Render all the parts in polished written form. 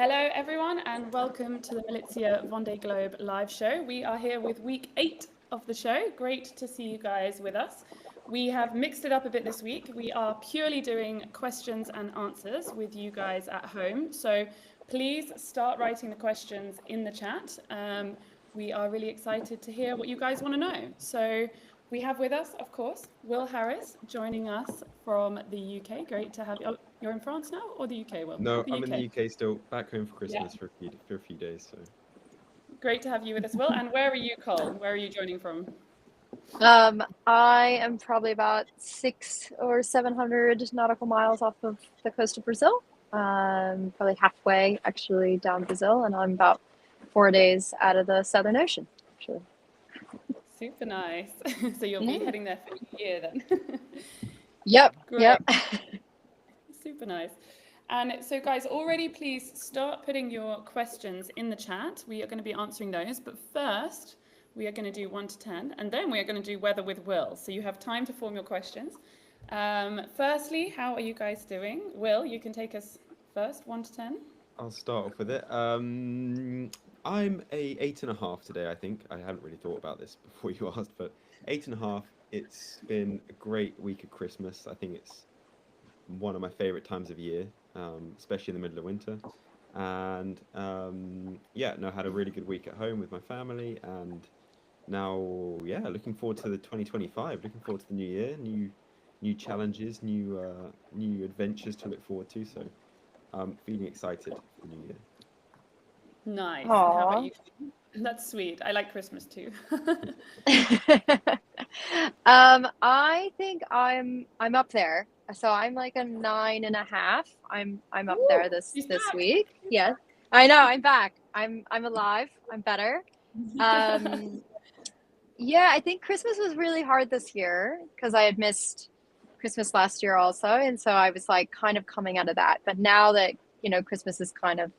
Hello, everyone, and welcome to the Malizia Vendée Globe live show. We are here with week 8 of the show. Great to see you guys with us. We have mixed it up a bit this week. We are purely doing questions and answers with you guys at home. So please start writing the questions in the chat. We are really excited to hear what you guys want to know. So we have with us, of course, Will Harris joining us from the UK. Great to have you. Oh, you're in France now or the UK, Will? No, The I'm in UK. the UK still, back home for Yeah. Christmas for a few days. So Great to have you with us, Will. And where are you, Cole? Where are you joining from? I am probably about 600 or 700 nautical miles off of the coast of Brazil. Probably halfway actually down Brazil, and I'm about 4 days out of the Southern Ocean, actually. Super nice. So you'll be heading there for a year then. Yep. Great. Yep. Super nice. And so guys, already please start putting your questions in the chat. We are going to be answering those, but first we are going to do 1 to 10, and then we are going to do weather with Will. So you have time to form your questions. Firstly, how are you guys doing? Will, you can take us first, 1 to 10. I'll start off with it. I'm a 8.5 today. I think I hadn't really thought about this before you asked, but 8.5. It's been a great week of Christmas. I think it's one of my favorite times of year, especially in the middle of winter. And yeah, no, had a really good week at home with my family, and now, yeah, looking forward to the 2025. Looking forward to the new year, new challenges, new adventures to look forward to. So, feeling excited for the new year. Nice. And how about you? That's sweet. I like Christmas too. I think I'm up there. So I'm like a 9.5. I'm up there this week. Yeah. I know, I'm back. I'm alive. I'm better. Yeah, I think Christmas was really hard this year because I had missed Christmas last year also, and so I was like kind of coming out of that. But now that, Christmas is kind of,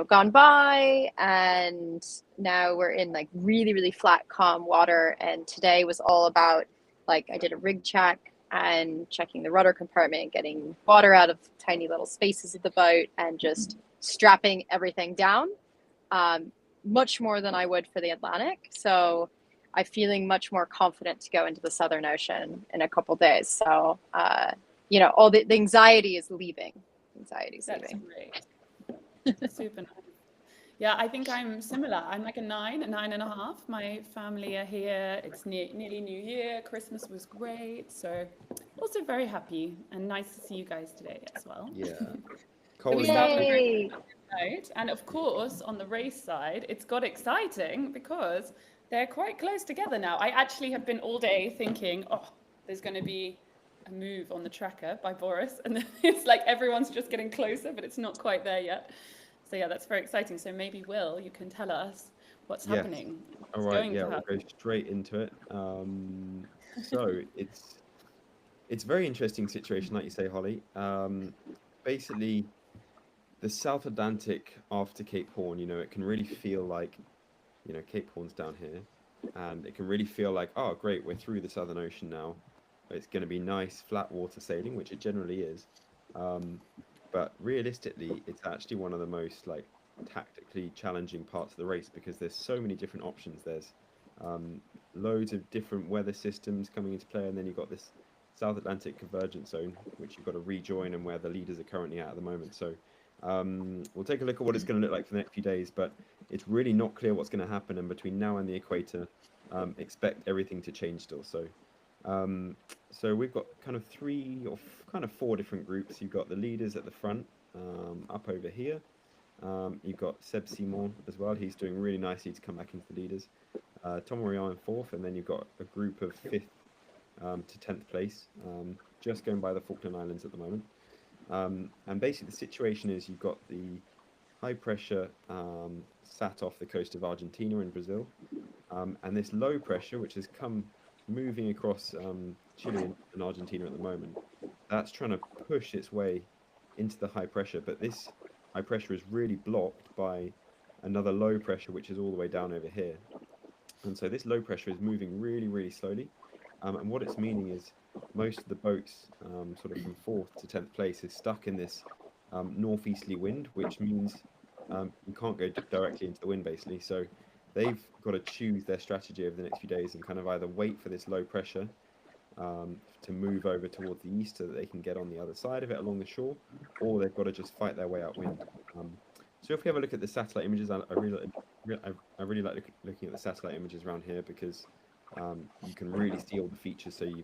gone by, and now we're in like really, really flat, calm water. And today was all about, like, I did a rig check and checking the rudder compartment, getting water out of tiny little spaces of the boat, and just strapping everything down, much more than I would for the Atlantic. So I'm feeling much more confident to go into the Southern Ocean in a couple days. So, all the anxiety is leaving. Anxiety's leaving. Great. Super nice. Yeah, I think I'm similar. I'm like a 9.5. My family are here. It's nearly New Year. Christmas was great. So also very happy and nice to see you guys today as well. Yeah. So we start on a note. And of course, on the race side, it's got exciting because they're quite close together now. I actually have been all day thinking, oh, there's going to be a move on the tracker by Boris. And it's like everyone's just getting closer, but it's not quite there yet. So yeah, that's very exciting. So maybe, Will, you can tell us what's happening. All right, yeah, we'll go straight into it. So it's a very interesting situation, like you say, Holly. Basically, the South Atlantic after Cape Horn, it can really feel like, Cape Horn's down here, and it can really feel like, oh, great, we're through the Southern Ocean now. It's going to be nice flat water sailing, which it generally is. But realistically, it's actually one of the most like tactically challenging parts of the race because there's so many different options. There's loads of different weather systems coming into play, and then you've got this South Atlantic convergence zone, which you've got to rejoin, and where the leaders are currently at the moment. So we'll take a look at what it's going to look like for the next few days, but it's really not clear what's going to happen. And between now and the equator, expect everything to change still. So we've got kind of 3 or kind of 4 different groups. You've got the leaders at the front, up over here. You've got Seb Simon as well. He's doing really nicely to come back into the leaders. Tom Orion in 4th, and then you've got a group of 5th to 10th place, just going by the Falkland Islands at the moment. And basically the situation is you've got the high pressure sat off the coast of Argentina and Brazil, and this low pressure, which has come moving across Chile and Argentina at the moment, that's trying to push its way into the high pressure, but this high pressure is really blocked by another low pressure, which is all the way down over here. And so this low pressure is moving really, really slowly. And what it's meaning is most of the boats, sort of from 4th to 10th place, is stuck in this northeasterly wind, which means you can't go directly into the wind basically. So they've got to choose their strategy over the next few days and kind of either wait for this low pressure to move over towards the east so that they can get on the other side of it along the shore, or they've got to just fight their way upwind. So if we have a look at the satellite images, I really like looking at the satellite images around here because you can really see all the features. So you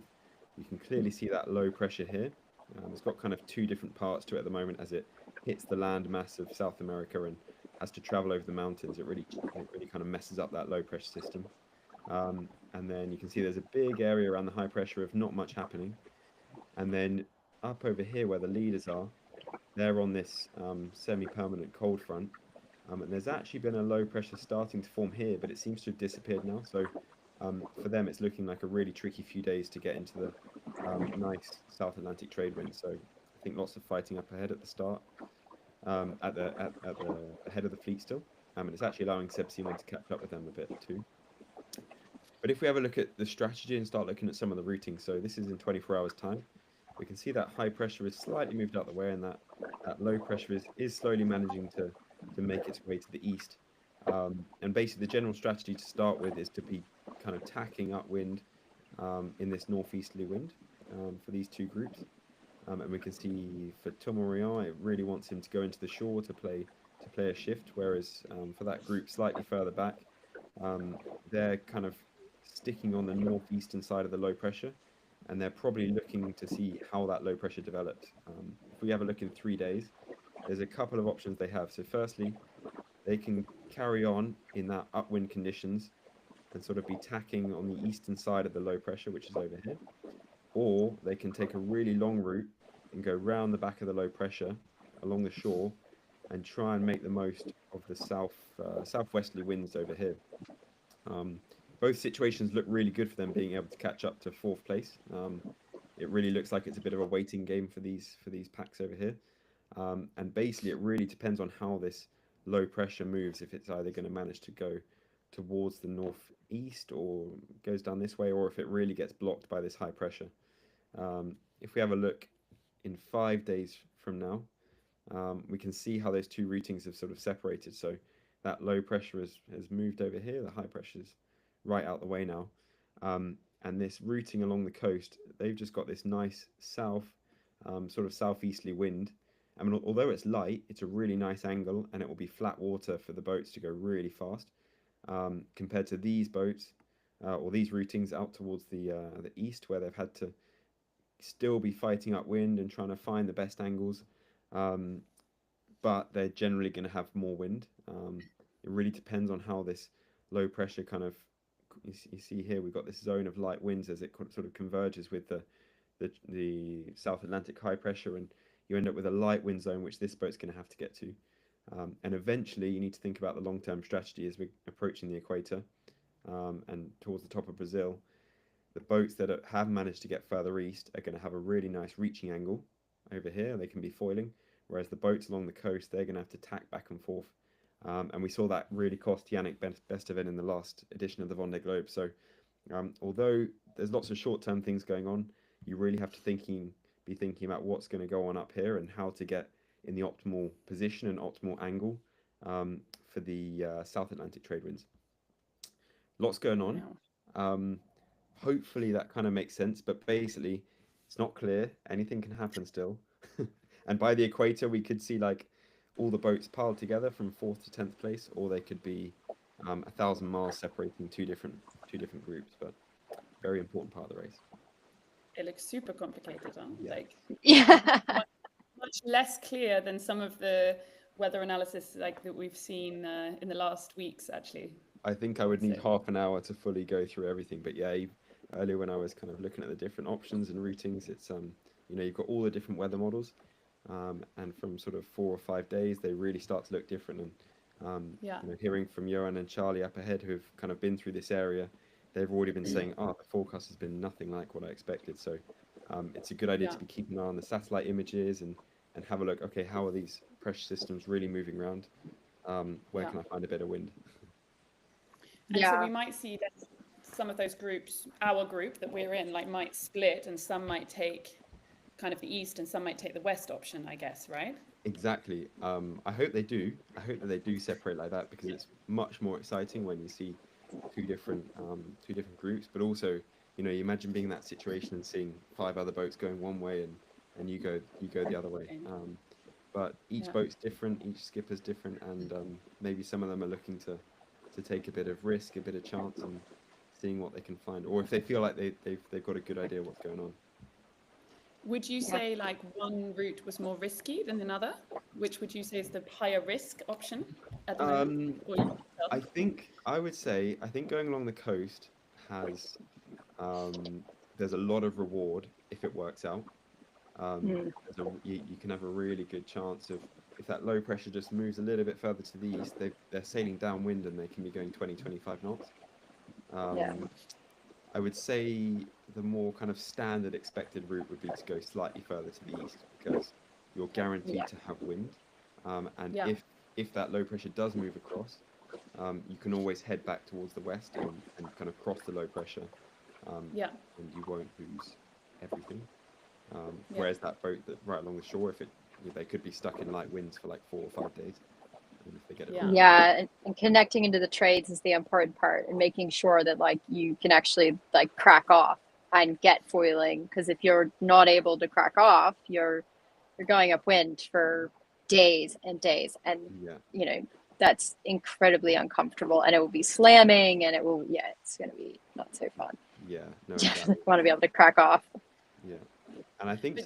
can clearly see that low pressure here. It's got kind of two different parts to it at the moment as it hits the land mass of South America and has to travel over the mountains. It really kind of messes up that low pressure system. And then you can see there's a big area around the high pressure of not much happening. And then up over here where the leaders are, they're on this semi-permanent cold front. And there's actually been a low pressure starting to form here, but it seems to have disappeared now. So for them, it's looking like a really tricky few days to get into the nice South Atlantic trade wind. So I think lots of fighting up ahead at the start, at the head of the fleet still. And it's actually allowing Seb Simon to catch up with them a bit too. But if we have a look at the strategy and start looking at some of the routing, so this is in 24 hours time, we can see that high pressure is slightly moved out the way and that low pressure is slowly managing to make its way to the east. And basically the general strategy to start with is to be kind of tacking upwind in this northeasterly wind for these two groups. And we can see for Tomorian, it really wants him to go into the shore to play a shift, whereas for that group slightly further back, they're kind of sticking on the northeastern side of the low pressure, and they're probably looking to see how that low pressure develops. If we have a look in 3 days, there's a couple of options they have. So firstly, they can carry on in that upwind conditions and sort of be tacking on the eastern side of the low pressure, which is over here, or they can take a really long route and go round the back of the low pressure along the shore and try and make the most of the southwesterly winds over here. Both situations look really good for them being able to catch up to 4th place. It really looks like it's a bit of a waiting game for these packs over here. And basically it really depends on how this low pressure moves, if it's either going to manage to go towards the northeast or goes down this way, or if it really gets blocked by this high pressure. If we have a look in 5 days from now, we can see how those two routings have sort of separated. So that low pressure has moved over here, the high pressure is right out the way now. And this routing along the coast, they've just got this nice south, sort of southeasterly wind. I mean, although it's light, it's a really nice angle and it will be flat water for the boats to go really fast. Compared to these boats, or these routings out towards the east, where they've had to still be fighting upwind and trying to find the best angles. But they're generally going to have more wind. It really depends on how this low pressure kind of, you see here we've got this zone of light winds as it sort of converges with the South Atlantic high pressure, and you end up with a light wind zone which this boat's going to have to get to. And eventually you need to think about the long-term strategy as we're approaching the equator and towards the top of Brazil. The boats that have managed to get further east are going to have a really nice reaching angle over here. They can be foiling, whereas the boats along the coast, they're going to have to tack back and forth. And we saw that really cost Yannick Besteven in the last edition of the Vendée Globe. So although there's lots of short-term things going on, you really have to be thinking about what's going to go on up here and how to get in the optimal position and optimal angle for the South Atlantic trade winds. Lots going on. Hopefully that kind of makes sense, but basically it's not clear. Anything can happen still. And by the equator, we could see like all the boats piled together from 4th to 10th place, or they could be 1,000 miles separating two different groups, but very important part of the race. It looks super complicated, huh? Yeah. Like, Yeah. much less clear than some of the weather analysis like that we've seen in the last weeks, actually. I think I would need half an hour to fully go through everything, but yeah, earlier when I was kind of looking at the different options and routings, it's you've got all the different weather models, and from sort of 4 or 5 days, they really start to look different. And hearing from Johan and Charlie up ahead, who've kind of been through this area, they've already been saying, the forecast has been nothing like what I expected. So it's a good idea to be keeping an eye on the satellite images and have a look. Okay, how are these pressure systems really moving around? Where can I find a bit of wind? And so we might see that some of those groups, our group that we're in, like might split, and some might take kind of the east and some might take the west option, I guess, right? Exactly. I hope they do. I hope that they do separate like that, because it's much more exciting when you see two different groups. But also, you imagine being in that situation and seeing 5 other boats going one way, and you go the other way. But each boat's different, each skipper's different, and maybe some of them are looking to take a bit of risk, a bit of chance, and seeing what they can find, or if they feel like they've got a good idea what's going on. Would you say like one route was more risky than another? Which would you say is the higher risk option at the moment? I think going along the coast has there's a lot of reward if it works out. You can have a really good chance of, if that low pressure just moves a little bit further to the east, they're sailing downwind and they can be going 20-25 knots. I would say the more kind of standard expected route would be to go slightly further to the east, because you're guaranteed to have wind. And if that low pressure does move across, you can always head back towards the west and kind of cross the low pressure, and you won't lose everything. Whereas that boat that right along the shore, they could be stuck in light winds for like 4 or 5 days. And if they get it and connecting into the trades is the important part, and making sure that like you can actually like crack off and get foiling, because if you're not able to crack off, you're going upwind for days and days, and that's incredibly uncomfortable, and it will be slamming, and it's going to be not so fun. No, exactly. Want to be able to crack off. And I think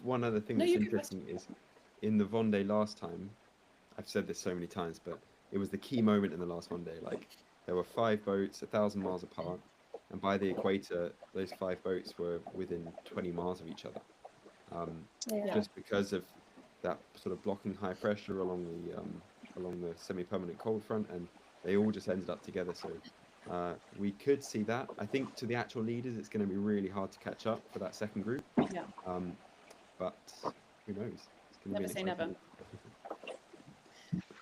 one other thing that's interesting is, in the Vendée last time, I've said this so many times, but it was the key moment in the last Vendée. Like, there were 5 boats 1,000 miles apart, and by the equator, those 5 boats were within 20 miles of each other. Just because of that sort of blocking high pressure along the semi-permanent cold front, and they all just ended up together. So we could see that. I think to the actual leaders, it's going to be really hard to catch up for that second group. But who knows? Never say never.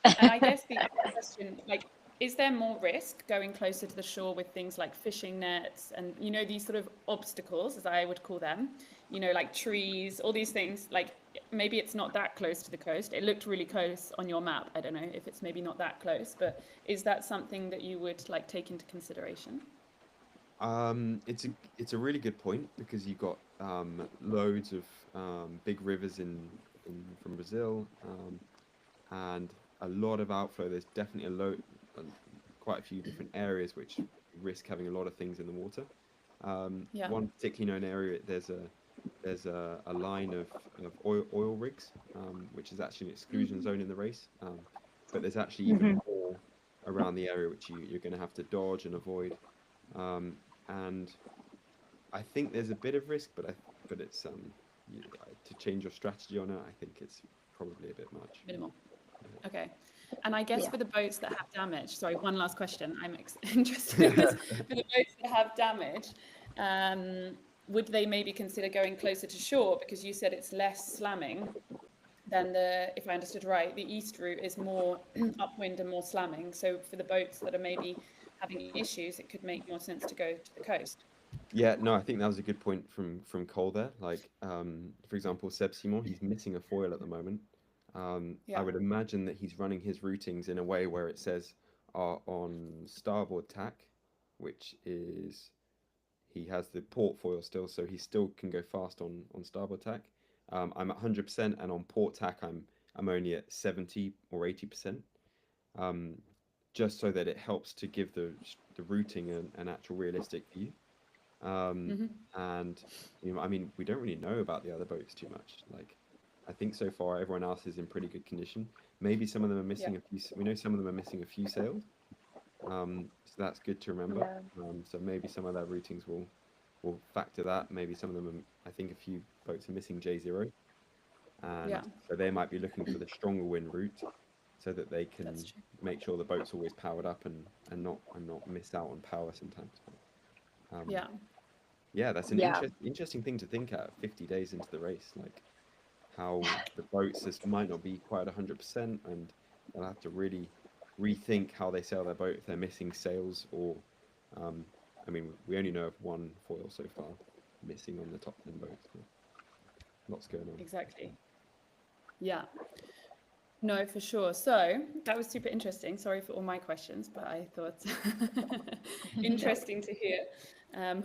And I guess the question, like, is there more risk going closer to the shore with things like fishing nets and, these sort of obstacles, as I would call them, like trees, all these things? Like, maybe it's not that close to the coast. It looked really close on your map. I don't know if it's maybe not that close, but is that something that you would like take into consideration? It's a really good point, because you've got loads of big rivers from Brazil, and a lot of outflow. There's definitely quite a few different areas which risk having a lot of things in the water. One particularly known area, there's a line of oil rigs, which is actually an exclusion zone in the race, but there's actually even more around the area which you're going to have to dodge and avoid, and I think there's a bit of risk, but it's to change your strategy on it, I think it's probably a bit much. Minimal. Okay. And I guess for the boats that have damage, sorry, one last question. I'm interested in this. For the boats that have damage, would they maybe consider going closer to shore? Because you said it's less slamming than if I understood right, the east route is more upwind and more slamming. So for the boats that are maybe having issues, it could make more sense to go to the coast. No, I think that was a good point from Cole there. Like, for example, Seb Simon, he's missing a foil at the moment. I would imagine that he's running his routings in a way where it says on starboard tack, which is, he has the port foil still, so he still can go fast on starboard tack. I'm at 100%, and on port tack I'm only at 70 or 80%, just so that it helps to give the routing an actual realistic view. And I mean, we don't really know about the other boats too much. Like, I think so far everyone else is in pretty good condition. Maybe some of them are missing a few. We know some of them are missing a few sails, so that's good to remember. So maybe some of their routings will factor that. Maybe some of them I think a few boats are missing J0, and so they might be looking for the stronger wind route, so that they can make sure the boat's always powered up and not miss out on power sometimes. That's an interesting thing to think at 50 days into the race, like how the boats just might not be quite 100%, and they'll have to really rethink how they sail their boat if they're missing sails, or I mean, we only know of one foil so far, missing on the top 10 boats. So lots going on. Exactly. Yeah. No, for sure. So that was super interesting. Sorry for all my questions, but I thought interesting to hear.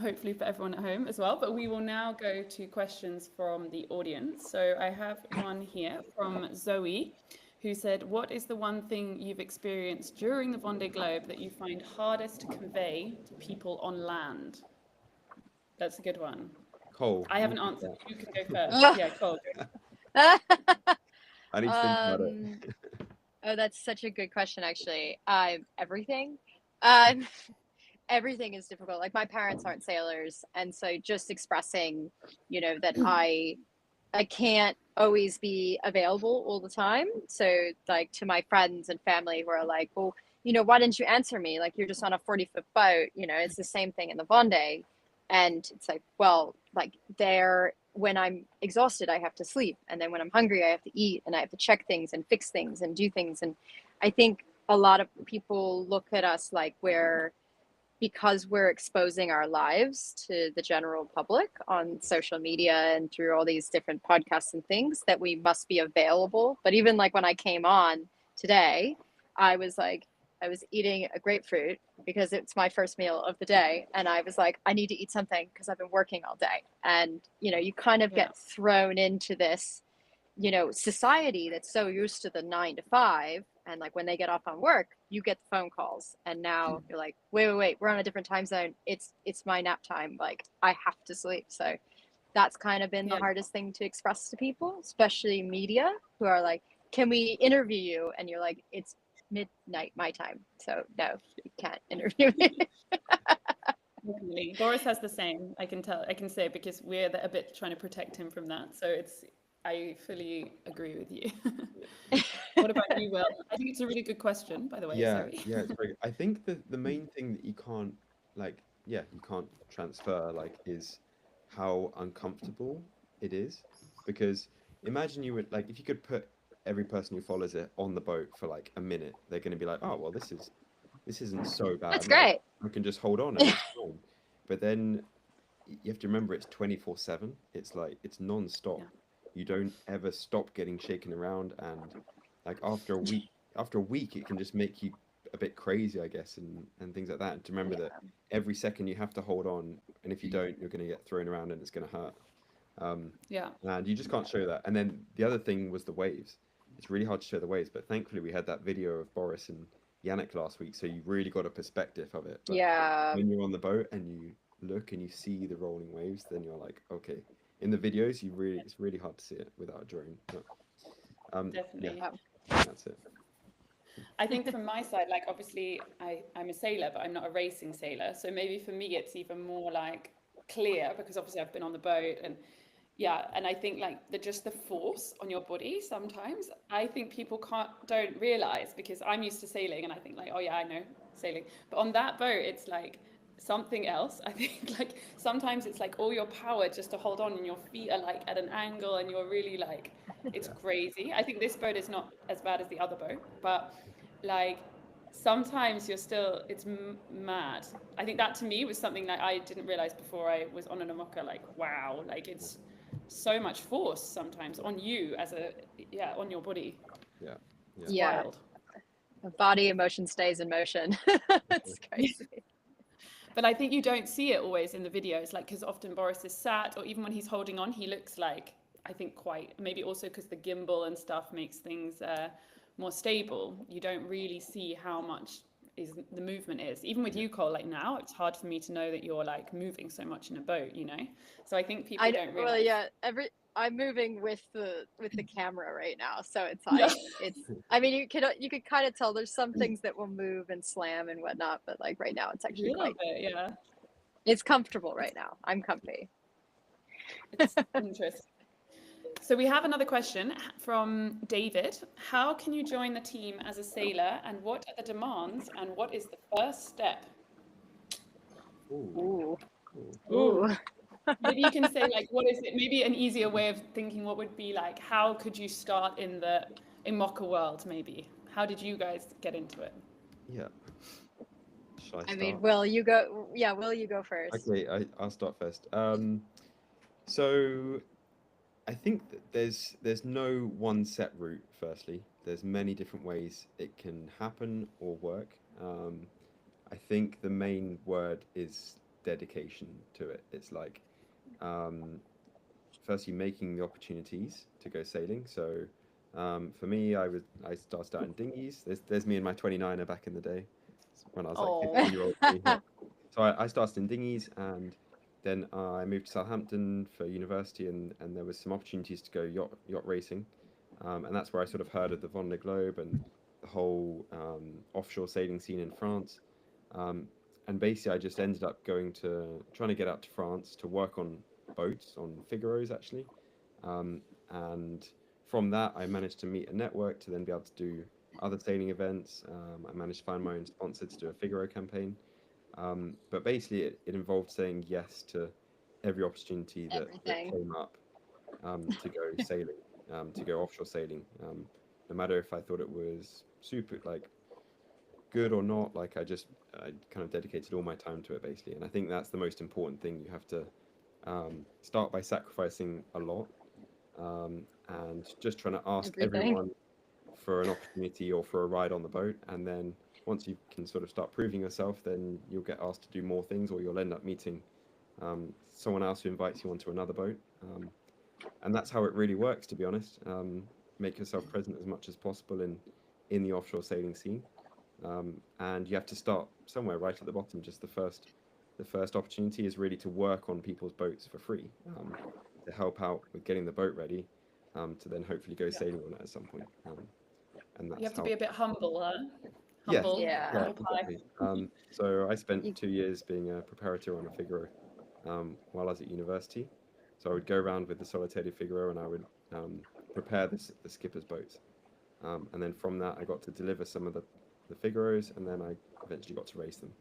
Hopefully for everyone at home as well. But we will now go to questions from the audience. So I have one here from Zoe, who said, "What is the one thing you've experienced during the Vendée Globe that you find hardest to convey to people on land?" That's a good one. Cole, I haven't you take answered. that. You can go first. Yeah, Cole. I need to think about it. Oh, that's such a good question, actually. Everything. Everything is difficult. Like, my parents aren't sailors, and so just expressing, that I can't always be available all the time. So, like, to my friends and family who are like, well, why didn't you answer me? Like, you're just on a 40-foot boat. It's the same thing in the Vendée. And it's like, well, like, when I'm exhausted, I have to sleep. And then when I'm hungry, I have to eat, and I have to check things and fix things and do things. And I think a lot of people look at us like because we're exposing our lives to the general public on social media and through all these different podcasts and things, that we must be available. But even like when I came on today, I was eating a grapefruit because it's my first meal of the day. And I was like, I need to eat something because I've been working all day. And, you kind of get thrown into this, society that's so used to the 9 to 5. And like when they get off on work, you get the phone calls. And now you're like, wait, we're on a different time zone. It's my nap time. Like, I have to sleep. So that's kind of been the hardest thing to express to people, especially media, who are like, can we interview you? And you're like, it's midnight my time, so no, you can't interview me. Definitely. Boris has the same. I can say, because we're a bit trying to protect him from that. So I fully agree with you. What about you, Will? I think it's a really good question, by the way. Yeah, Sorry. yeah, it's very good. I think the main thing that you can't you can't transfer is how uncomfortable it is. Because imagine you would if you could put every person who follows it on the boat for like a minute, they're going to be like, oh well, this isn't so bad. That's great. I can just hold on and it's fine. But then you have to remember it's 24/7. It's it's non-stop. Yeah. You don't ever stop getting shaken around, and like after a week it can just make you a bit crazy, I guess, and things like that. And to remember that every second you have to hold on, and if you don't, you're going to get thrown around and it's going to hurt. And you just can't show that. And then the other thing was the waves. It's really hard to show the waves, but thankfully we had that video of Boris and Yannick last week, so you really got a perspective of it. But when you're on the boat and you look and you see the rolling waves, then you're like, okay. In the videos, it's really hard to see it without a drone. But, Definitely. Yeah, that's it. I think from my side, like, obviously I'm a sailor, but I'm not a racing sailor. So maybe for me it's even more like clear, because obviously I've been on the boat, and and I think like just the force on your body sometimes, I think people don't realize, because I'm used to sailing and I think like, oh yeah, I know sailing. But on that boat, it's like something else. I think like sometimes it's like all your power just to hold on, and your feet are like at an angle, and you're really like, it's crazy. I think this boat is not as bad as the other boat, but like sometimes it's mad. I think that to me was something that I didn't realize before I was on an Amoka. Like, wow, like it's so much force sometimes on you on your body. It's wild. The body emotion stays in motion. It's crazy. But I think you don't see it always in the videos, like, because often Boris is sat, or even when he's holding on, he looks like, I think quite, maybe also because the gimbal and stuff makes things more stable. You don't really see how much the movement is. Even with you, Cole, like now, it's hard for me to know that you're like moving so much in a boat, So I think people don't realize. Well, yeah, I'm moving with the camera right now, so it's like I mean, you could kind of tell there's some things that will move and slam and whatnot, but like right now it's actually it's comfortable right now. I'm comfy. It's interesting. So we have another question from David. How can you join the team as a sailor, and what are the demands, and what is the first step? Ooh. Maybe you can say like, what is it? Maybe an easier way of thinking, what would be like, how could you start in Mocha world? Maybe how did you guys get into it? Yeah. I mean, Will, you go. Yeah, Will, you go first. Okay, I'll start first. So I think that there's no one set route. Firstly, there's many different ways it can happen or work. I think the main word is dedication to it. It's like, um, firstly making the opportunities to go sailing. So for me, I started out in dinghies. There's me and my 29er back in the day when I was like Oh, 15-year-old. So I started in dinghies, and then I moved to Southampton for university, and there was some opportunities to go yacht racing, and that's where I sort of heard of the Vendée Globe and the whole offshore sailing scene in France. Um, and basically, I just ended up trying to get out to France to work on boats, on Figaros actually. And from that, I managed to meet a network to then be able to do other sailing events. I managed to find my own sponsor to do a Figaro campaign. But basically, it involved saying yes to every opportunity that Everything. came up, to go sailing, to go offshore sailing. No matter if I thought it was super like good or not, like I kind of dedicated all my time to it basically. And I think that's the most important thing. You have to start by sacrificing a lot, and just trying to ask Everything. everyone for an opportunity or for a ride on the boat. And then once you can sort of start proving yourself, then you'll get asked to do more things, or you'll end up meeting someone else who invites you onto another boat. And that's how it really works, to be honest. Make yourself present as much as possible in the offshore sailing scene. And you have to start somewhere right at the bottom. Just the first opportunity is really to work on people's boats for free, to help out with getting the boat ready, to then hopefully go yeah. sailing on it at some point. And You that's have to how. be a bit humble, huh? Yes, Humble, Yeah. yeah, humble pie. exactly. So I spent You, 2 years being a preparator on a Figaro, while I was at university. So I would go around with the Solitaire Figaro, and I would prepare the skipper's boats. And then from that, I got to deliver some of the Figaros, and then I eventually got to race them.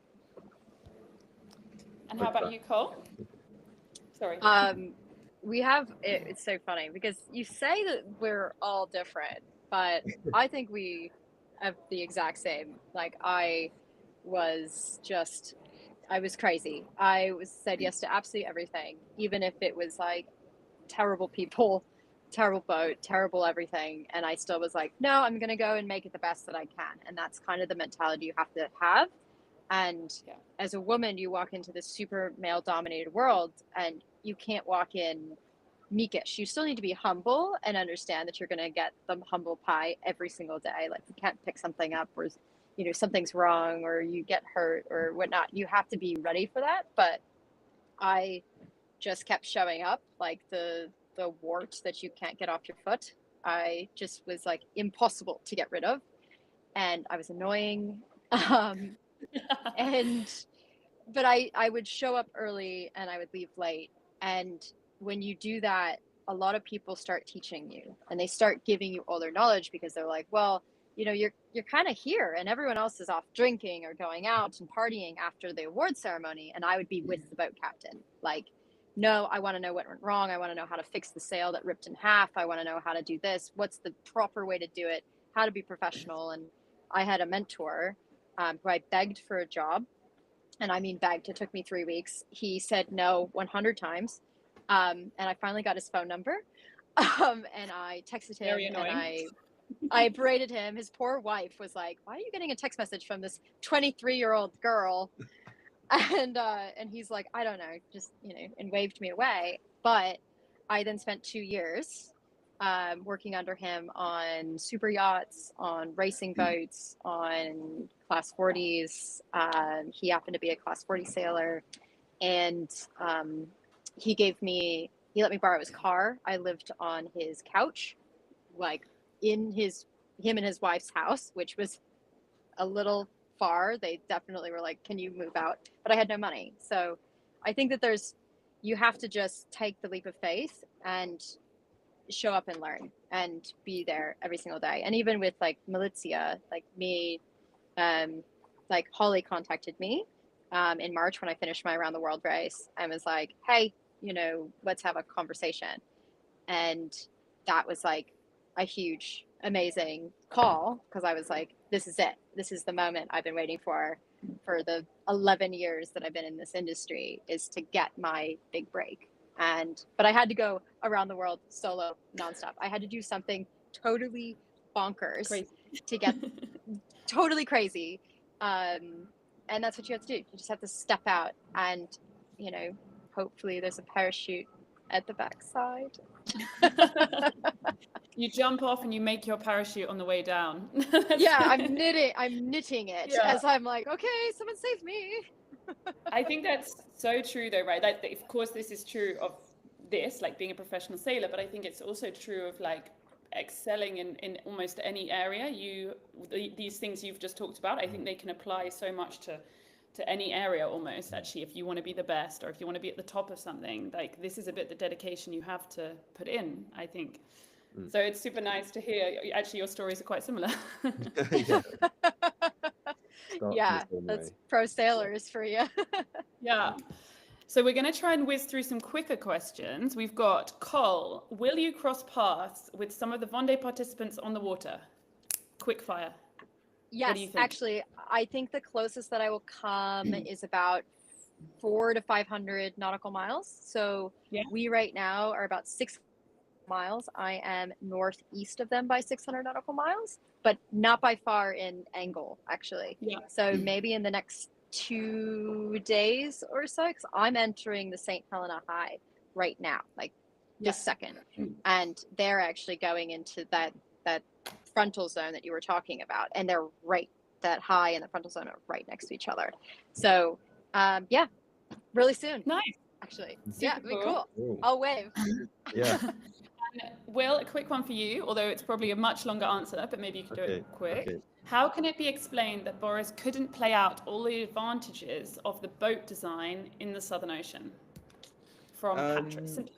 And how Hope about that. you, Cole? Sorry. we have it's so funny because you say that we're all different, but I think we have the exact same. Like was just I was crazy. Said yes to absolutely everything, even if it was like terrible people, terrible boat, terrible everything, and I still was like, no, I'm gonna go and make it the best that I can. And that's kind of the mentality you have to have. And Yeah. as a woman, you walk into this super male dominated world, and you can't walk in meekish. You still need to be humble and understand that you're going to get the humble pie every single day. Like, you can't pick something up or, something's wrong or you get hurt or whatnot. You have to be ready for that. But I just kept showing up, like the wart that you can't get off your foot. I just was like impossible to get rid of, and I was annoying. And but I would show up early and I would leave late. And when you do that, a lot of people start teaching you, and they start giving you all their knowledge, because they're like, well, you're kind of here, and everyone else is off drinking or going out and partying after the award ceremony. And I would be with the boat captain, like, no, I want to know what went wrong. I want to know how to fix the sail that ripped in half. I want to know how to do this. What's the proper way to do it? How to be professional. And I had a mentor, who I begged for a job, and I mean begged. It took me 3 weeks. He said no 100 times, and I finally got his phone number, and I texted him. Very And annoying. I berated him. His poor wife was like, "Why are you getting a text message from this 23-year-old girl?" And he's like, "I don't know," just and waved me away. But I then spent 2 years working under him on super yachts, on racing boats, on class 40s. He happened to be a class 40 sailor, and he let me borrow his car. I lived on his couch, like in him and his wife's house, which was a little far. They definitely were like, "Can you move out?" But I had no money. So I think that you have to just take the leap of faith and show up and learn and be there every single day. And even with like Malizia, like me, like Holly contacted me in March when I finished my around the world race, and was like, "Hey, let's have a conversation." And that was like a huge, amazing call, because I was like, this is it. This is the moment I've been waiting for the 11 years that I've been in this industry, is to get my big break. But I had to go around the world solo nonstop. I had to do something totally bonkers Crazy. to get totally crazy. And that's what you have to do. You just have to step out and, you know, hopefully there's a parachute at the backside. You jump off and you make your parachute on the way down. Yeah, I'm knitting it Yeah. as I'm like, okay, someone save me. I think that's so true though, right? Like, of course, this is true of this, like being a professional sailor, but I think it's also true of like excelling in almost any area. These things you've just talked about, I think they can apply so much to any area almost, actually. If you want to be the best, or if you want to be at the top of something, like this is a bit the dedication you have to put in, I think. So it's super nice to hear. Actually, your stories are quite similar. Yeah, that's pro sailors for you. Yeah. So we're going to try and whiz through some quicker questions. We've got Cole. Will you cross paths with some of the Vendée participants on the water? Quick fire. Yes, What do you think? actually, I think the closest that I will come is about 400 to 500 nautical miles. So we right now are about 6 miles. I am northeast of them by 600 nautical miles, but not by far in angle, actually. Yeah. So maybe in the next 2 days or so, because I'm entering the St. Helena High right now, like this second, and they're actually going into that frontal zone that you were talking about, and they're right, that high and the frontal zone are right next to each other. So yeah, really soon. Nice. Actually, Super yeah, it'd be cool. Cool. I'll wave. Yeah. Will, a quick one for you, although it's probably a much longer answer, but maybe you can do it quick. Okay. How can it be explained that Boris couldn't play out all the advantages of the boat design in the Southern Ocean? From Patrick.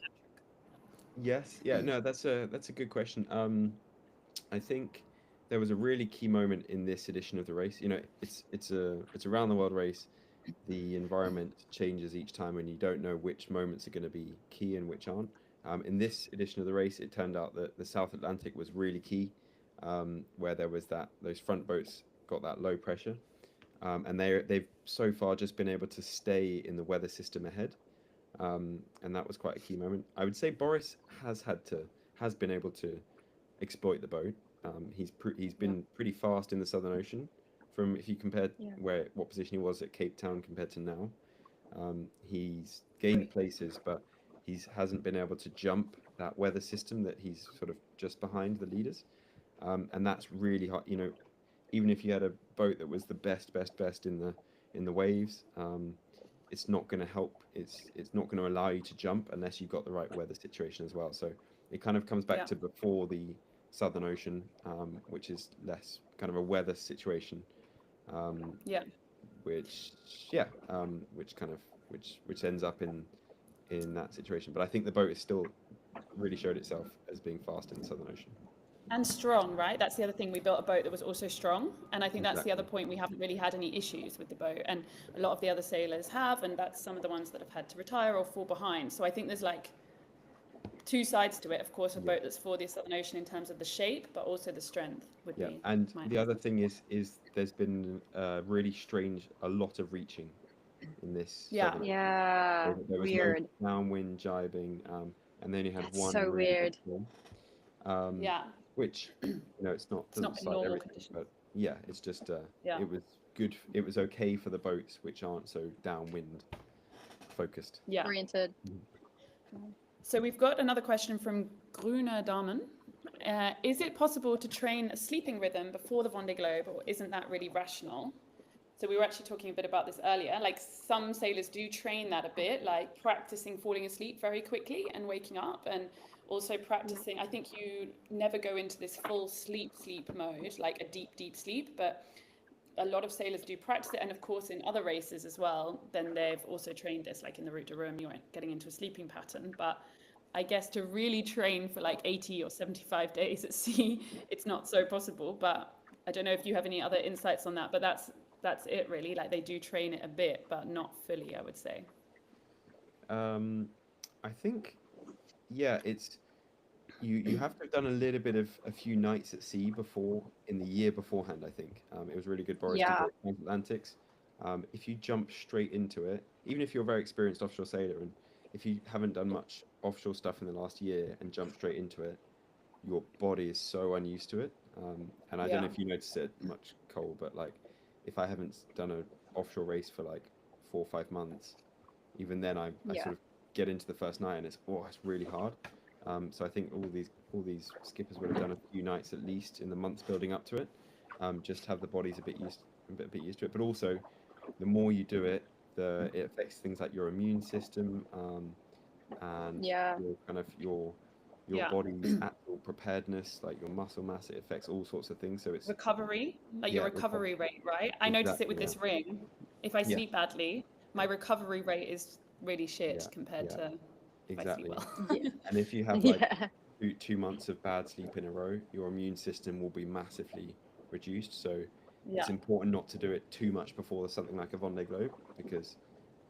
Yes. Yeah. No, that's a good question. I think there was a really key moment in this edition of the race. You know, it's a round the world race. The environment changes each time, and you don't know which moments are going to be key and which aren't. In this edition of the race, it turned out that the South Atlantic was really key, where there was those front boats got that low pressure, and they've so far just been able to stay in the weather system ahead, and that was quite a key moment. I would say Boris has been able to exploit the boat. He's been pretty fast in the Southern Ocean. From if you compare what position he was at Cape Town compared to now, he's gained places, but he hasn't been able to jump that weather system that he's sort of just behind the leaders, and that's really hard. You know, even if you had a boat that was the best in the waves, it's not going to help. It's not going to allow you to jump unless you've got the right weather situation as well. So it kind of comes back to before the Southern Ocean, which is less kind of a weather situation. Which ends up in that situation. But I think the boat is still really showed itself as being fast in the Southern Ocean. And strong, right? That's the other thing. We built a boat that was also strong. And I think that's the other point. We haven't really had any issues with the boat. And a lot of the other sailors have. And that's some of the ones that have had to retire or fall behind. So I think there's like two sides to it. Of course, a boat that's for the Southern Ocean in terms of the shape, but also the strength would be. And the other thing is there's been really strange, a lot of reaching in this. Yeah, there was weird. No downwind jibing, and then you had That's one. so really weird. Storm, which it's not normal conditions. but it's just it was good. It was okay for the boats which aren't so downwind focused. Oriented. So we've got another question from Grüner Damen. Is it possible to train a sleeping rhythm before the Vendée Globe, or isn't that really rational? So we were actually talking a bit about this earlier. Like some sailors do train that a bit, like practicing falling asleep very quickly and waking up, and also practicing. I think you never go into this full sleep mode, like a deep sleep, but a lot of sailors do practice it. And of course, in other races as well, then they've also trained this, like in the Route de Rome, you're getting into a sleeping pattern. But I guess to really train for like 80 or 75 days at sea, it's not so possible. But I don't know if you have any other insights on that, but that's it really. Like they do train it a bit, but not fully, I would say. I think, it's you have to have done a little bit of a few nights at sea before in the year beforehand. I think it was really good, Boris, to do Atlantics. If you jump straight into it, even if you're a very experienced offshore sailor and if you haven't done much offshore stuff in the last year and jump straight into it, your body is so unused to it. And I don't know if you noticed it much, Cole, but like if I haven't done an offshore race for like 4 or 5 months, even then I sort of get into the first night and it's really hard. So I think all these skippers would have done a few nights at least in the months building up to it, just to have the bodies a bit used to it. But also, the more you do it, it affects things like your immune system, and your kind of your body's actual preparedness, like your muscle mass. It affects all sorts of things. So it's recovery, like your recovery rate, right? I notice it with this ring. If I sleep badly, my recovery rate is really shit compared to if I sleep well. And if you have like 2 months of bad sleep in a row, your immune system will be massively reduced. So it's important not to do it too much before something like a Vendée Globe, because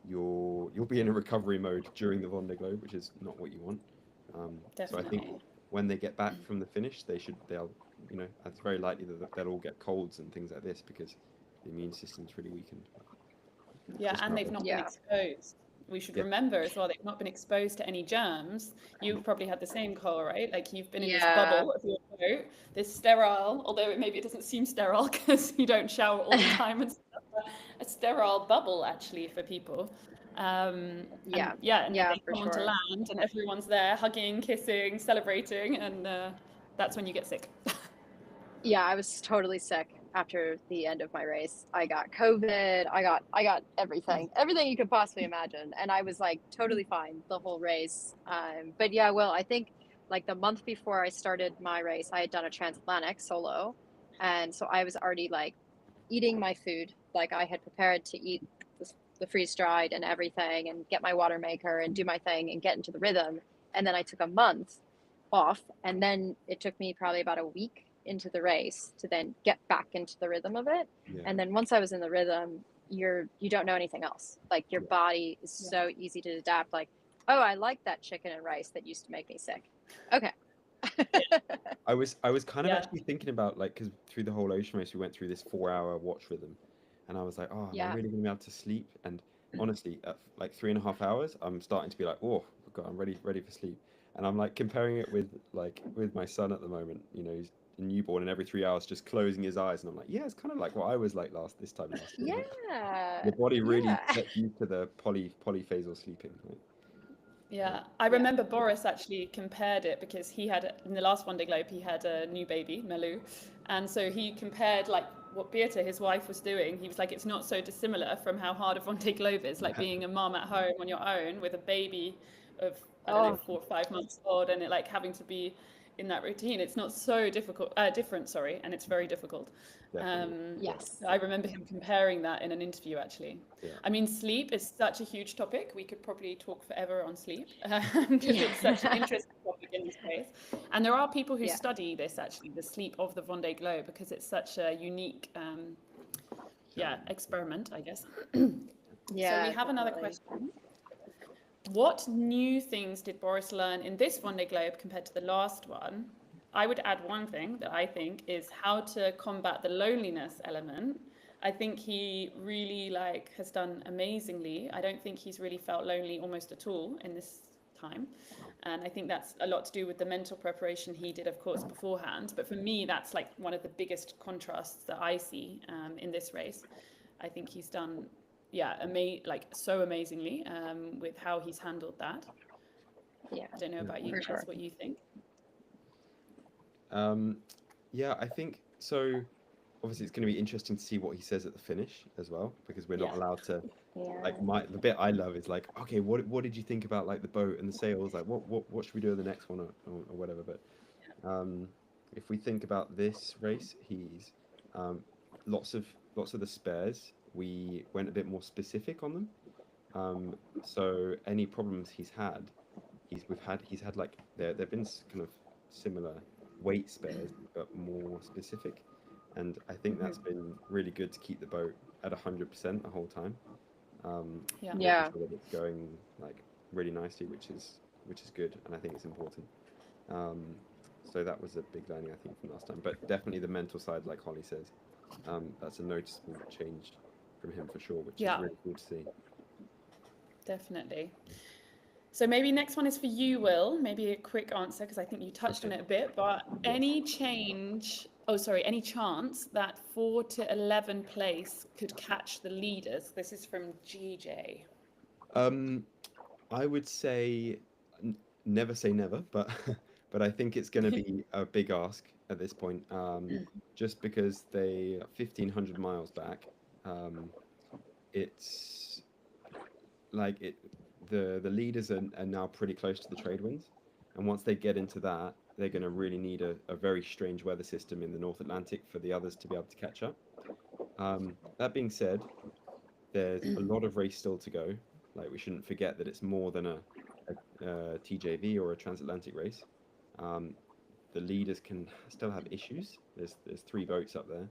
you'll be in a recovery mode during the Vendée Globe, which is not what you want. So I think when they get back from the finish, they'll it's very likely that they'll all get colds and things like this because the immune system's really weakened. And they've not been exposed. We should remember as well, they've not been exposed to any germs. You've probably had the same, Cole, right? Like you've been in this bubble of your boat, this sterile, although maybe it doesn't seem sterile because you don't shower all the time and stuff, but a sterile bubble actually for people. And they come onto land and everyone's there hugging, kissing, celebrating, and that's when you get sick. I was totally sick after the end of my race. I got COVID. I got everything you could possibly imagine, and I was like totally fine the whole race. But I think like the month before I started my race, I had done a transatlantic solo, and so I was already like eating my food, like I had prepared to eat the freeze dried and everything, and get my water maker and do my thing and get into the rhythm. And then I took a month off, and then it took me probably about a week into the race to then get back into the rhythm of it. And then once I was in the rhythm, you don't know anything else. Like your body is so easy to adapt. Like, oh, I like that chicken and rice that used to make me sick. Okay. I was kind of actually thinking about, like, because through the whole ocean race we went through this 4-hour watch rhythm, and I was like, oh, am I really gonna be able to sleep? And honestly, at like 3.5 hours, I'm starting to be like, oh God, I'm ready for sleep. And I'm like comparing it with my son at the moment. He's a newborn, and every 3 hours just closing his eyes, and I'm like, it's kind of like what I was like this time last year. The body really gets used to the polyphasal sleeping. Right? I remember Boris actually compared it, because he had, in the last Vendée Globe, he had a new baby, Melu, and so he compared like what Beata, his wife, was doing. He was like, it's not so dissimilar from how hard a Vendée Globe is, like being a mom at home on your own with a baby of, I don't know, 4 or 5 months old, and it like having to be in that routine. It's not so difficult, different, sorry, and it's very difficult. I remember him comparing that in an interview, actually. I mean, sleep is such a huge topic. We could probably talk forever on sleep, because it's such an interesting topic in this space. And there are people who study this, actually, the sleep of the Vendée Globe, because it's such a unique experiment, I guess. So we have another question. What new things did Boris learn in this Vendée Globe compared to the last one? I would add one thing that I think is how to combat the loneliness element. I think he really has done amazingly. I don't think he's really felt lonely almost at all in this time. And I think that's a lot to do with the mental preparation he did, of course, beforehand. But for me, that's like one of the biggest contrasts that I see in this race. I think he's done so amazingly with how he's handled that. I don't know about you guys, what you think. I think so. Obviously, it's going to be interesting to see what he says at the finish as well, because we're not allowed to. Like the bit I love is like, okay, what did you think about like the boat and the sails? Like, what should we do in the next one or whatever? But if we think about this race, he's lots of the spares. We went a bit more specific on them. So any problems he's had like there've been kind of similar weight spares, but more specific. And I think that's been really good to keep the boat at 100% the whole time. Making sure that it's going like really nicely, which is good, and I think it's important. So that was a big learning, I think, from last time. But definitely the mental side, like Holly says, that's a noticeable change from him for sure, which is really cool to see. Definitely. So maybe next one is for you, Will. Maybe a quick answer because I think you touched on it a bit. But any chance that 4 to 11 place could catch the leaders? This is from GJ. I would say never say never, but but I think it's going to be a big ask at this point, just because they are 1,500 miles back. It's like the leaders are now pretty close to the trade winds, and once they get into that, they're going to really need a very strange weather system in the North Atlantic for the others to be able to catch up. That being said, there's a lot of race still to go. Like, we shouldn't forget that it's more than a TJV or a transatlantic race. The leaders can still have issues. There's 3 boats up there,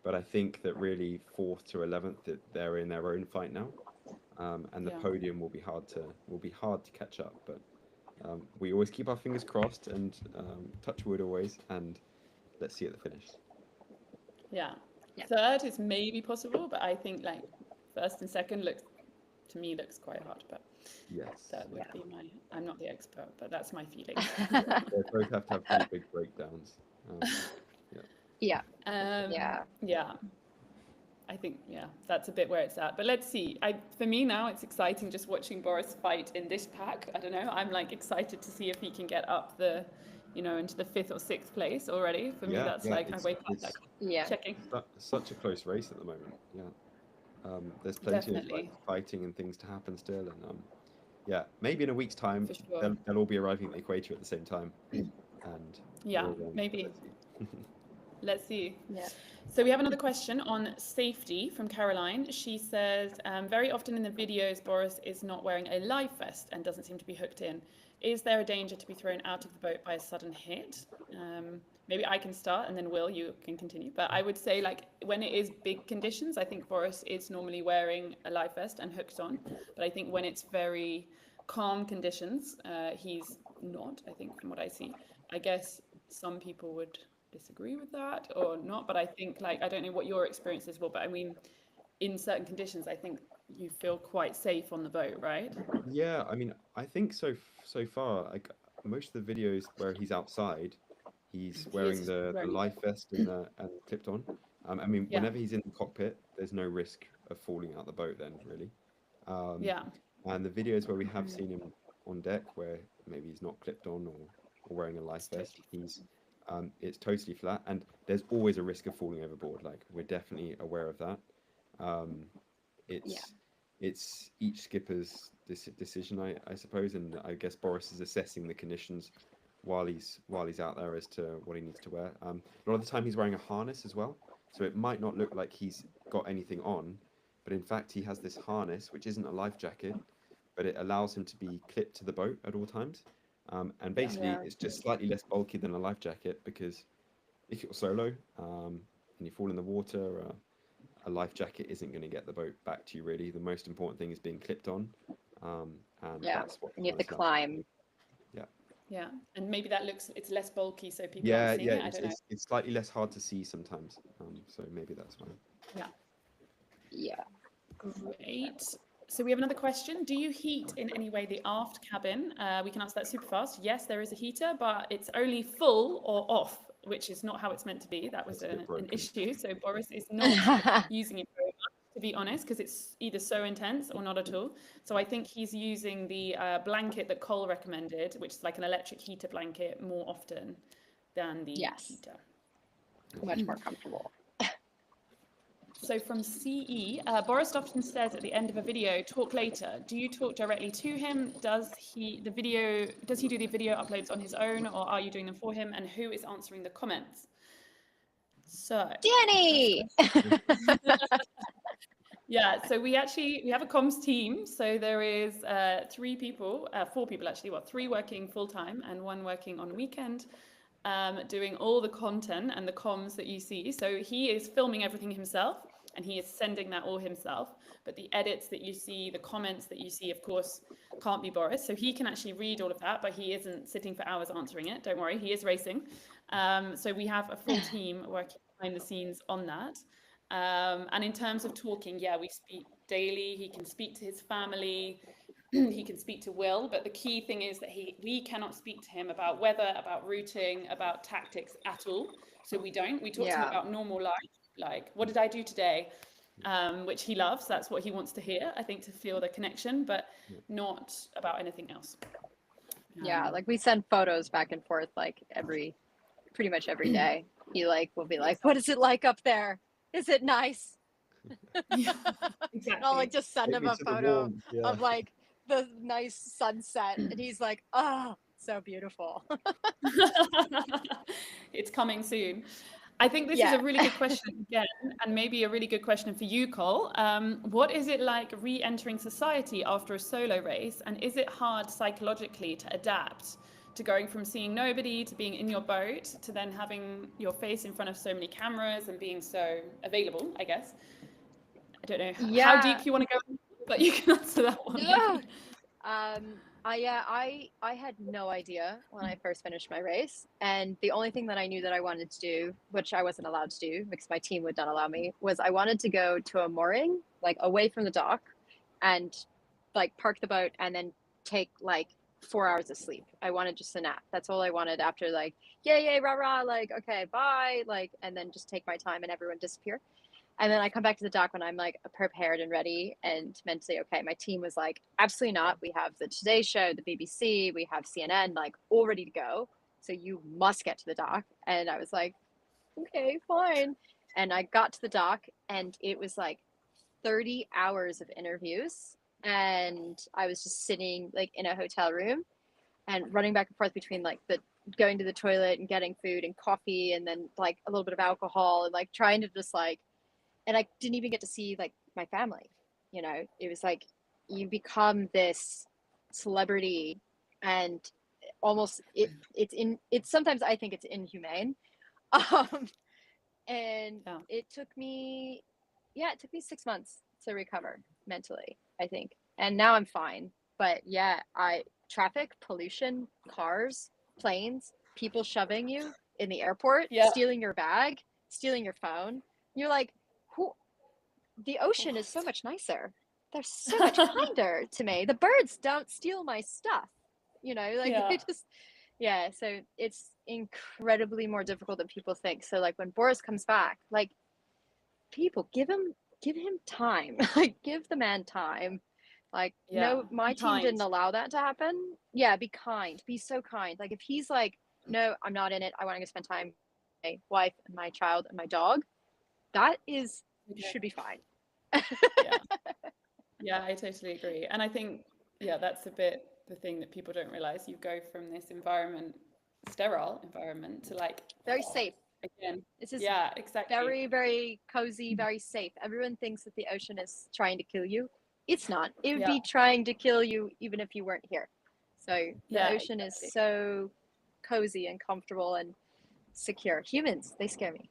but I think that really 4th to 11th, that they're in their own fight now, and the podium will be hard to catch up. But we always keep our fingers crossed and touch wood always, and let's see at the finish. Yeah. 3rd is maybe possible, but I think like 1st and 2nd looks quite hard. But yes, that would be my. I'm not the expert, but that's my feeling. They both have to have pretty big breakdowns. Yeah. I think that's a bit where it's at. But let's see. For me now, it's exciting just watching Boris fight in this pack. I don't know. I'm like excited to see if he can get up into the 5th or 6th place already. For me, that's like I wake up like checking. Such a close race at the moment. Yeah. There's plenty of like fighting and things to happen still, and maybe in a week's time they'll all be arriving at the equator at the same time, and maybe. Let's see. Yeah. So we have another question on safety from Caroline. She says, very often in the videos, Boris is not wearing a life vest and doesn't seem to be hooked in. Is there a danger to be thrown out of the boat by a sudden hit? Maybe I can start and then Will, you can continue. But I would say like when it is big conditions, I think Boris is normally wearing a life vest and hooked on. But I think when it's very calm conditions, he's not, I think, from what I see. I guess some people would disagree with that or not, but I think like I don't know what your experience is, Will, but I mean in certain conditions I think you feel quite safe on the boat, right? Yeah, I mean, I think so far, like most of the videos where he's outside, he's wearing the life vest and clipped on. I mean, whenever he's in the cockpit, there's no risk of falling out the boat then, really. And the videos where we have seen him on deck where maybe he's not clipped on or wearing a life vest, it's totally flat, and there's always a risk of falling overboard. Like, we're definitely aware of that. It's each skipper's decision, I suppose, and I guess Boris is assessing the conditions while he's out there as to what he needs to wear. A lot of the time he's wearing a harness as well, so it might not look like he's got anything on, but in fact he has this harness which isn't a life jacket, but it allows him to be clipped to the boat at all times. And basically it's just slightly less bulky than a life jacket, because if you're solo and you fall in the water, a life jacket isn't going to get the boat back to you, really. The most important thing is being clipped on, and that's what and you have to climb. And maybe it's less bulky, so people aren't seeing it. I don't know. It's slightly less hard to see sometimes, so maybe that's why. Great. So we have another question. Do you heat in any way the aft cabin? We can answer that super fast. Yes, there is a heater, but it's only full or off, which is not how it's meant to be. That was an issue. So Boris is not using it very much, to be honest, because it's either so intense or not at all. So I think he's using the blanket that Cole recommended, which is like an electric heater blanket, more often than the heater. Much more comfortable. So from CE, Boris often says at the end of a video, talk later. Do you talk directly to him? Does he do the video uploads on his own, or are you doing them for him? And who is answering the comments? So Dani! So we have a comms team. So there is 4 people actually, 3 working full-time and 1 working on weekend, doing all the content and the comms that you see. So he is filming everything himself, and he is sending that all himself. But the edits that you see, the comments that you see, of course, can't be Boris. So he can actually read all of that, but he isn't sitting for hours answering it. Don't worry, he is racing. So we have a full team working behind the scenes on that. And in terms of talking, we speak daily. He can speak to his family. he can speak to Will, but the key thing is that we cannot speak to him about weather, about routing, about tactics at all. So we talk to him about normal life, like what did I do today, which he loves. That's what he wants to hear, I think, to feel the connection, but not about anything else. Yeah, like we send photos back and forth like pretty much every day. He like will be like, what is it like up there? Is it nice? Yeah, exactly. And I'll like just send him a photo of like the nice sunset, and he's like, oh, so beautiful. It's coming soon. I think this is a really good question again, and maybe a really good question for you, Cole. What is it like re-entering society after a solo race, and is it hard psychologically to adapt to going from seeing nobody to being in your boat to then having your face in front of so many cameras and being so available, I guess? I don't know how deep you want to go, but you can answer that one. I had no idea when I first finished my race, and the only thing that I knew that I wanted to do, which I wasn't allowed to do because my team would not allow me, was I wanted to go to a mooring, like away from the dock, and like park the boat and then take like 4 hours of sleep. I wanted just a nap. That's all I wanted after like, yay, rah, rah, like, okay, bye, like, and then just take my time and everyone disappear. And then I come back to the dock when I'm like prepared and ready and mentally okay. My team was like, absolutely not. We have the Today Show, the BBC, we have CNN, like all ready to go. So you must get to the dock. And I was like, okay, fine. And I got to the dock, and it was like 30 hours of interviews. And I was just sitting like in a hotel room and running back and forth between like the going to the toilet and getting food and coffee, and then like a little bit of alcohol, and like trying to just like, and I didn't even get to see like my family, you know. It was like you become this celebrity, and almost it's sometimes I think it's inhumane. And it took me 6 months to recover mentally, I think. And now I'm fine. But yeah, traffic, pollution, cars, planes, people shoving you in the airport, stealing your bag, stealing your phone. You're like, the ocean is so much nicer. They're so much kinder to me. The birds don't steal my stuff, you know, like they just, so it's incredibly more difficult than people think. So like when Boris comes back, like people give him time, like give the man time. Like, no, my team didn't allow that to happen. Yeah, be kind, be so kind. Like if he's like, no, I'm not in it, I want to go spend time with my wife and my child and my dog, that is should be fine. Yeah, I totally agree. And I think that's a bit the thing that people don't realize. You go from this sterile environment, to like very safe again. This is exactly, very, very cozy, very safe. Everyone thinks that the ocean is trying to kill you. It's not. It would be trying to kill you even if you weren't here. So the ocean is so cozy and comfortable and secure. Humans, they scare me.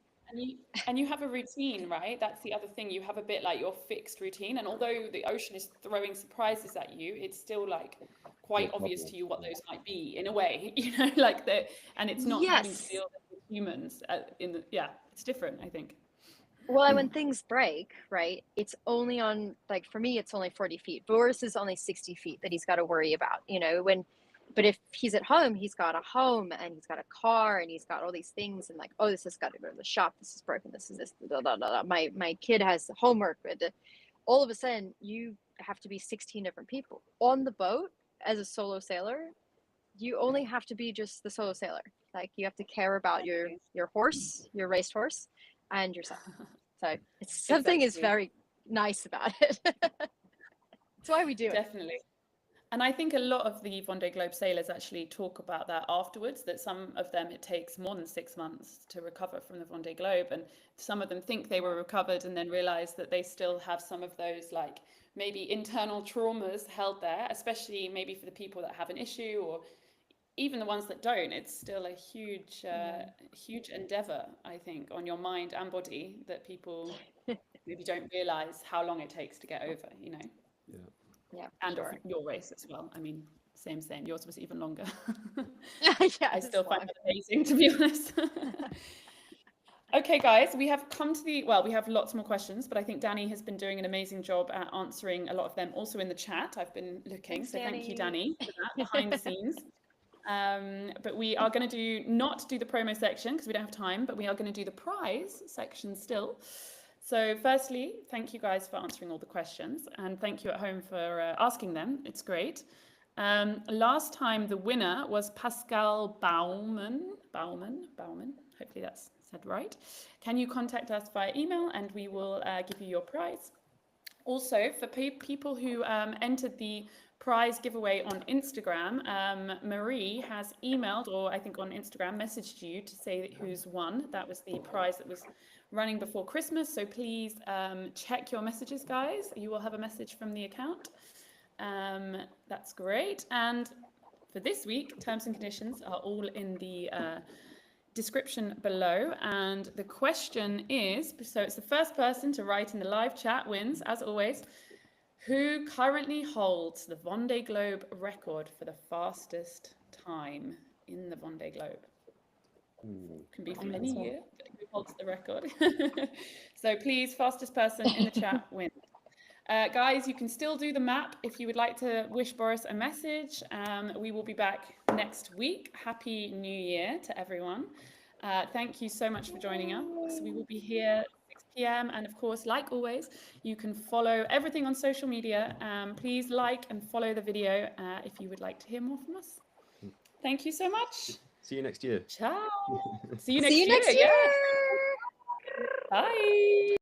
And you have a routine, right? That's the other thing. You have a bit like your fixed routine, and although the ocean is throwing surprises at you, it's still like quite obvious to you what those might be in a way, you know, like that. And it's not having to deal with humans it's different, I think. Well, and when things break, right, it's only on, like, for me, it's only 40 feet. Boris is only 60 feet that he's got to worry about, you know, but if he's at home, he's got a home and he's got a car and he's got all these things, and like, oh, this has got to go to the shop. This is broken. This is this. Blah, blah, blah, blah. My kid has homework. All of a sudden, you have to be 16 different people on the boat as a solo sailor. You only have to be just the solo sailor. Like, you have to care about your horse, your racehorse, and yourself. So it's something is very nice about it. That's why we do it. Definitely. And I think a lot of the Vendée Globe sailors actually talk about that afterwards, that some of them, it takes more than 6 months to recover from the Vendée Globe. And some of them think they were recovered and then realize that they still have some of those, like, maybe internal traumas held there, especially maybe for the people that have an issue, or even the ones that don't. It's still a huge, huge endeavor, I think, on your mind and body, that people maybe don't realize how long it takes to get over, you know. Yeah, and sure. Your race as well. I mean, same. Yours was even longer. Yeah, I still find it amazing, to be honest. Okay, guys, we have come to the, well, we have lots more questions, but I think Dani has been doing an amazing job at answering a lot of them also in the chat. I've been looking, Thanks, so thank you, Dani. Dani, for that behind the scenes. But we are going to not do the promo section because we don't have time, but we are going to do the prize section still. So firstly, thank you guys for answering all the questions, and thank you at home for asking them. It's great. Last time the winner was Pascal Baumann. Hopefully that's said right. Can you contact us via email and we will give you your prize. Also, for people who entered the prize giveaway on Instagram, Marie has emailed, or I think on Instagram, messaged you to say who's won. That was the prize that was running before Christmas. So please check your messages, guys. You will have a message from the account. That's great. And for this week, terms and conditions are all in the description below, and the question is, so it's the first person to write in the live chat wins, as always. Who currently holds the Vendée Globe record for the fastest time in the Vendée Globe? Can be from any year, but who holds the record? So please, fastest person in the chat wins. Guys, you can still do the map if you would like to wish Boris a message. We will be back next week. Happy New Year to everyone. Thank you so much for joining us. We will be here 6 p.m. And of course, like always, you can follow everything on social media. Please like and follow the video if you would like to hear more from us. Thank you so much. See you next year. Ciao. See you See you next year. Yeah. Bye.